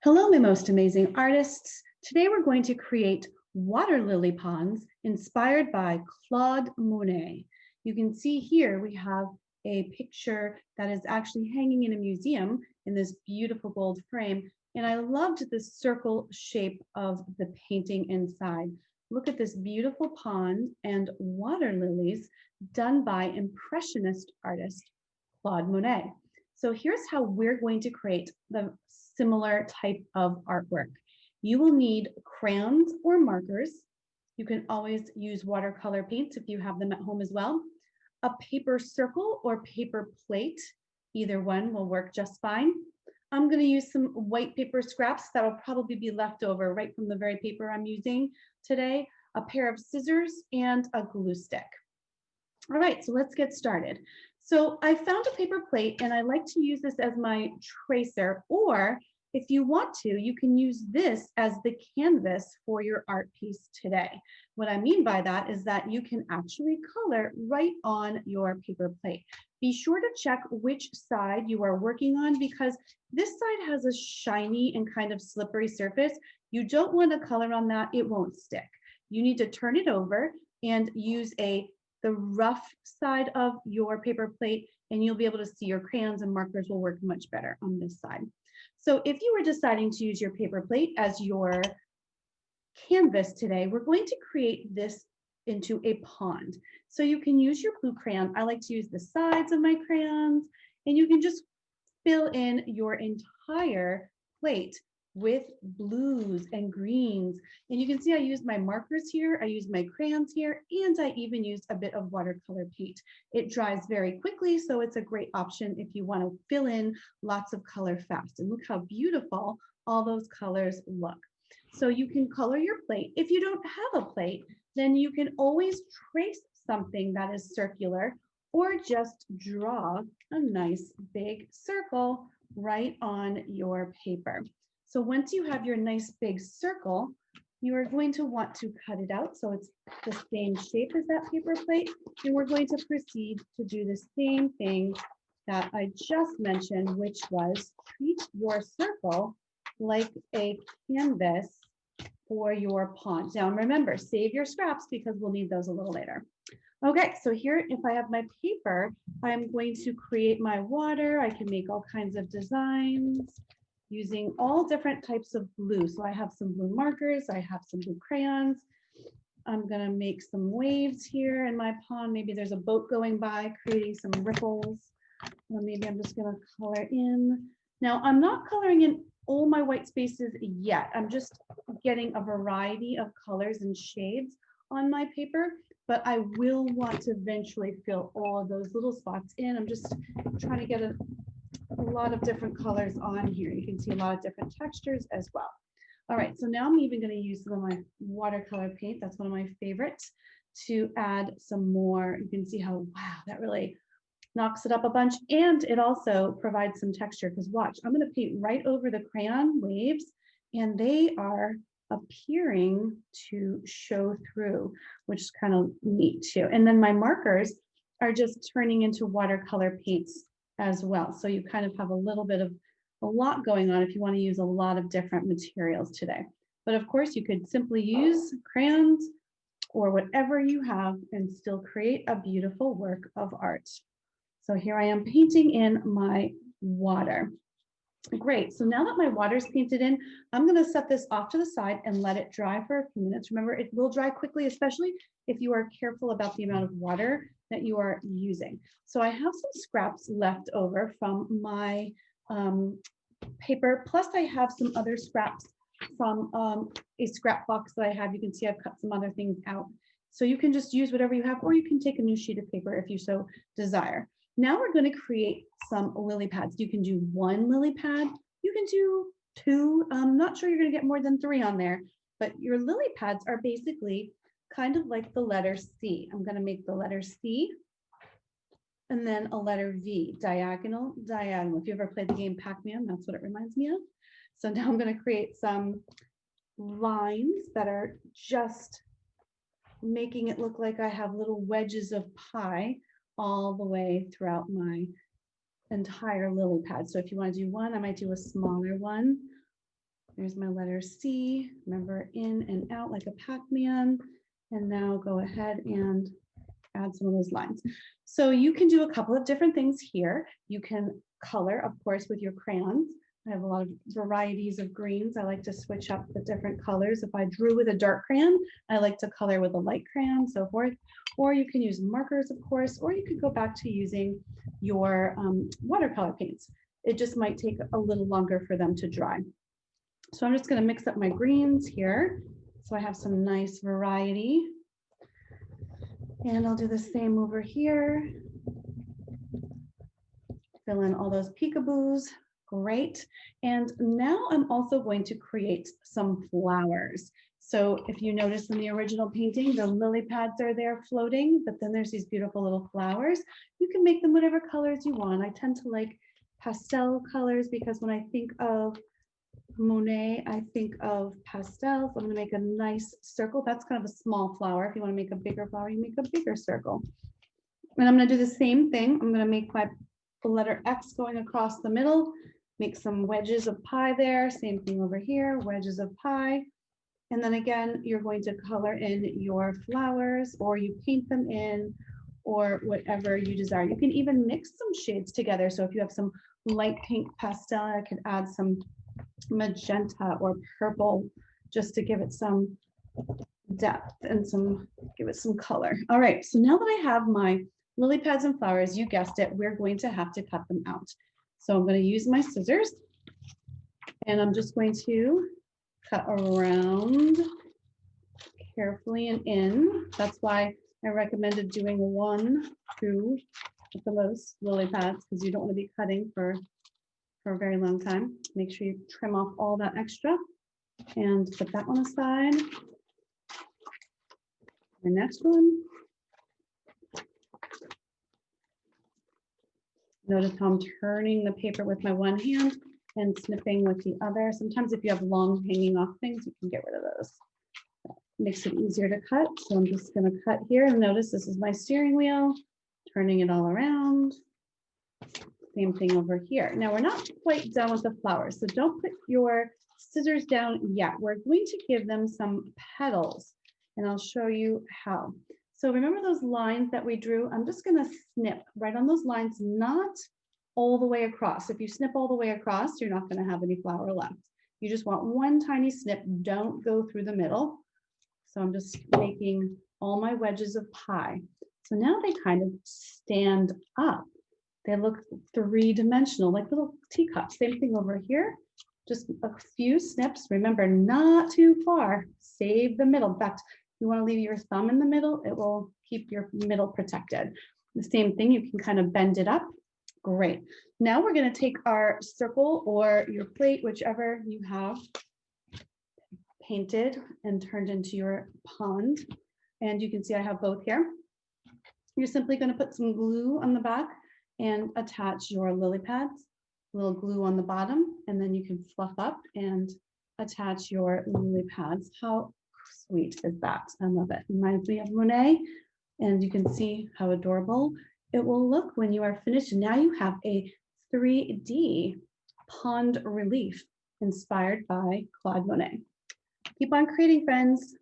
Hello, my most amazing artists. Today we're going to create water lily ponds inspired by Claude Monet. You can see here we have a picture that is actually hanging in a museum in this beautiful gold frame. And I loved the circle shape of the painting inside. Look at this beautiful pond and water lilies done by Impressionist artist Claude Monet. So here's how we're going to create the similar type of artwork. You will need crayons or markers. You can always use watercolor paints if you have them at home as well. A paper circle or paper plate, either one will work just fine. I'm going to use some white paper scraps that will probably be left over right from the very paper I'm using today, a pair of scissors, and a glue stick. All right, so let's get started. So I found a paper plate and I like to use this as my tracer, or if you want to, you can use this as the canvas for your art piece today. What I mean by that is that you can actually color right on your paper plate. Be sure to check which side you are working on because this side has a shiny and kind of slippery surface. You don't want to color on that, it won't stick. You need to turn it over and use the rough side of your paper plate, and you'll be able to see your crayons and markers will work much better on this side. So if you were deciding to use your paper plate as your canvas today, we're going to create this into a pond. So you can use your blue crayon. I like to use the sides of my crayons, and you can just fill in your entire plate with blues and greens. And you can see I used my markers here, I used my crayons here, and I even used a bit of watercolor paint. It dries very quickly, so it's a great option if you want to fill in lots of color fast. And look how beautiful all those colors look. So you can color your plate. If you don't have a plate, then you can always trace something that is circular or just draw a nice big circle right on your paper. So once you have your nice big circle, you are going to want to cut it out so it's the same shape as that paper plate. And we're going to proceed to do the same thing that I just mentioned, which was treat your circle like a canvas for your pond. Now remember, save your scraps because we'll need those a little later. Okay, so here, if I have my paper, I'm going to create my water. I can make all kinds of designs using all different types of blue. So I have some blue markers, I have some blue crayons. I'm gonna make some waves here in my pond. Maybe there's a boat going by creating some ripples. Or maybe I'm just gonna color in. Now I'm not coloring in all my white spaces yet. I'm just getting a variety of colors and shades on my paper, but I will want to eventually fill all of those little spots in. I'm just trying to get a lot of different colors on here. You can see a lot of different textures as well. All right, so now I'm even going to use some of my watercolor paint. That's one of my favorites to add some more. You can see how, wow, that really knocks it up a bunch. And it also provides some texture because watch, I'm going to paint right over the crayon waves and they are appearing to show through, which is kind of neat too. And then my markers are just turning into watercolor paints as well. So you kind of have a little bit of a lot going on if you want to use a lot of different materials today. But of course, you could simply use crayons or whatever you have and still create a beautiful work of art. So here I am painting in my water. Great, so now that my water's painted in, I'm gonna set this off to the side and let it dry for a few minutes. Remember, it will dry quickly, especially if you are careful about the amount of water that you are using. So I have some scraps left over from my paper, plus I have some other scraps from a scrap box that I have. You can see I've cut some other things out. So you can just use whatever you have, or you can take a new sheet of paper if you so desire. Now we're going to create some lily pads. You can do one lily pad, you can do two. I'm not sure you're going to get more than 3 on there, but your lily pads are basically kind of like the letter C. I'm going to make the letter C and then a letter V, diagonal, diagonal. If you ever played the game Pac-Man, that's what it reminds me of. So now I'm going to create some lines that are just making it look like I have little wedges of pie all the way throughout my entire lily pad. So if you want to do one, I might do a smaller one There's my letter C. Remember, in and out like a Pac-Man. And now go ahead and add some of those lines. So you can do a couple of different things here. You can color, of course, with your crayons. I have a lot of varieties of greens. I like to switch up the different colors. If I drew with a dark crayon, I like to color with a light crayon, so forth. Or you can use markers, of course, or you could go back to using your watercolor paints. It just might take a little longer for them to dry. So I'm just going to mix up my greens here. So I have some nice variety. And I'll do the same over here. Fill in all those peekaboos. Great. And now I'm also going to create some flowers. So if you notice in the original painting, the lily pads are there floating, but then there's these beautiful little flowers. You can make them whatever colors you want. I tend to like pastel colors because when I think of Monet, I think of pastels. I'm going to make a nice circle. That's kind of a small flower. If you want to make a bigger flower, you make a bigger circle. And I'm going to do the same thing. I'm going to make my letter X going across the middle, make some wedges of pie there. Same thing over here, wedges of pie. And then again, you're going to color in your flowers, or you paint them in, or whatever you desire. You can even mix some shades together. So if you have some light pink pastel, I could add some magenta or purple just to give it some depth and give it some color. All right, so now that I have my lily pads and flowers, you guessed it, we're going to have to cut them out. So I'm going to use my scissors and I'm just going to cut around carefully and in. That's why I recommended doing 1, 2 at the most lily pads, because you don't want to be cutting for a very long time. Make sure you trim off all that extra and put that one aside. The next one. Notice how I'm turning the paper with my one hand and snipping with the other. Sometimes if you have long hanging off things, you can get rid of those. That makes it easier to cut. So I'm just going to cut here, and notice this is my steering wheel, turning it all around. Same thing over here. Now we're not quite done with the flowers, so don't put your scissors down yet. We're going to give them some petals, and I'll show you how. So remember those lines that we drew? I'm just going to snip right on those lines, not all the way across. If you snip all the way across, you're not going to have any flower left. You just want one tiny snip. Don't go through the middle. So I'm just making all my wedges of pie. So now they kind of stand up. They look three-dimensional, like little teacups. Same thing over here. Just a few snips. Remember, not too far. Save the middle. In fact, you want to leave your thumb in the middle. It will keep your middle protected. The same thing, you can kind of bend it up. Great. Now we're going to take our circle or your plate, whichever you have painted and turned into your pond. And you can see I have both here. You're simply going to put some glue on the back and attach your lily pads, a little glue on the bottom, and then you can fluff up and attach your lily pads. How sweet is that? I love it. Reminds me of Monet, and you can see how adorable it will look when you are finished. And now you have a 3D pond relief inspired by Claude Monet. Keep on creating, friends.